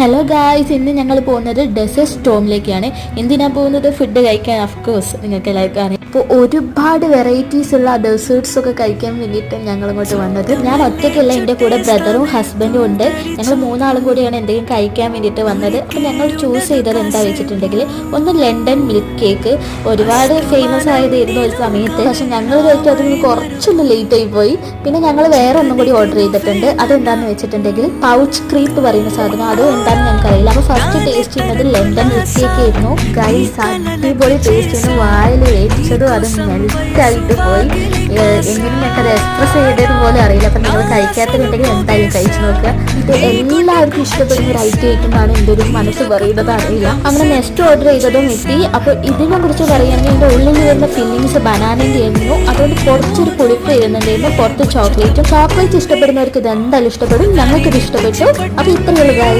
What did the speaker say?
Hello guys, ഇന്ന് ഞങ്ങൾ പോകുന്നത് ഡെസേർട്ട് സ്റ്റോമിലേക്കാണ്. എന്തിനാണ് പോകുന്നത്? ഫുഡ് കഴിക്കാൻ. ഓഫ്കോഴ്സ് നിങ്ങൾക്ക് എല്ലാവർക്കും അറിയാം. അപ്പോൾ ഒരുപാട് വെറൈറ്റീസ് ഉള്ള ഡെസേർട്ട്സ് ഒക്കെ കഴിക്കാൻ വേണ്ടിയിട്ട് ഞങ്ങൾ ഇങ്ങോട്ട് വന്നത്. ഞാൻ ഒറ്റയ്ക്കല്ല, എൻ്റെ കൂടെ ബ്രദറും ഹസ്ബൻഡും ഉണ്ട്. ഞങ്ങൾ മൂന്നാളും കൂടിയാണ് എന്തെങ്കിലും കഴിക്കാൻ വേണ്ടിയിട്ട് വന്നത്. അപ്പോൾ ഞങ്ങൾ ചൂസ് ചെയ്തത് എന്താ വെച്ചിട്ടുണ്ടെങ്കിൽ, ഒന്ന് ലണ്ടൻ മിൽക്ക് കേക്ക്. ഒരുപാട് ഫേമസ് ആയതായിരുന്നു ഒരു സമയത്ത്, പക്ഷെ ഞങ്ങൾ കഴിക്കാൻ അതിന് കുറച്ചൊന്ന് ലേറ്റ് ആയി പോയി. പിന്നെ ഞങ്ങൾ വേറെ ഒന്നും കൂടി ഓർഡർ ചെയ്തിട്ടുണ്ട്. അതെന്താണെന്ന് വെച്ചിട്ടുണ്ടെങ്കിൽ പൗച്ച് ക്രീപ്പ് പറയുന്ന സാധനം. അത് എന്താണെന്ന് ഞങ്ങൾക്കറിയില്ല. അപ്പോൾ ഫസ്റ്റ് ടേസ്റ്റ് ചെയ്യുന്നത് ലണ്ടൻ മിൽക്ക് കേക്ക് ആയിരുന്നു. ഗൈസ്, അടിപൊളി ടേസ്റ്റ് ആയിരുന്നു. വായിൽ വേവിച്ചതും അത് മെൽറ്റായിട്ട് പോയി. എങ്കിലും ഞങ്ങൾക്കത് എക്സ്പ്രസ് ചെയ്തതുപോലെ അറിയില്ല. അപ്പം നിങ്ങൾ കഴിക്കാത്തതുണ്ടെങ്കിൽ എന്തായാലും കഴിച്ചു നോക്കുക. ഇത് എല്ലാവർക്കും ഇഷ്ടപ്പെടുന്ന ഒരു ഐറ്റം ആയിട്ടെന്നാണ് എൻ്റെ ഒരു മനസ്സ് പറയുന്നത്, അറിയില്ല. അങ്ങനെ നെക്സ്റ്റ് ഓർഡർ ചെയ്തതും എത്തി. അപ്പോൾ ഇതിനെ കുറിച്ച് പറയുകയാണെങ്കിൽ എൻ്റെ ഉള്ളിൽ വരുന്ന ഫില്ലിങ്സ് ബനാനൻ്റെ ആയിരുന്നു. അതുകൊണ്ട് കുറച്ചൊരു പുളിപ്പ് വരുന്നുണ്ടായിരുന്നു. പുറത്ത് ചോക്ലേറ്റ് ഇഷ്ടപ്പെടുന്നവർക്ക് ഇത് എന്തായാലും ഇഷ്ടപ്പെടും. ഞങ്ങൾക്കിത് ഇഷ്ടപ്പെട്ടു. അപ്പോൾ ഇത്രയുള്ള